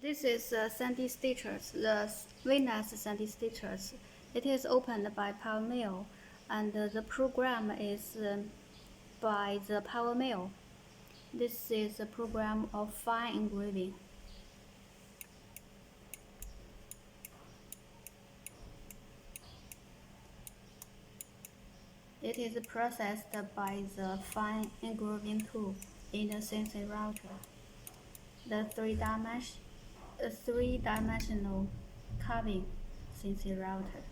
This is Sandy Stitchers, the Venus Sandy Stitchers. It is opened by Power Mill, and the program is by the Power Mill. This is a program of fine engraving. It is processed by the fine engraving tool in the cncrouter. The three-dimensional carving cncrouter.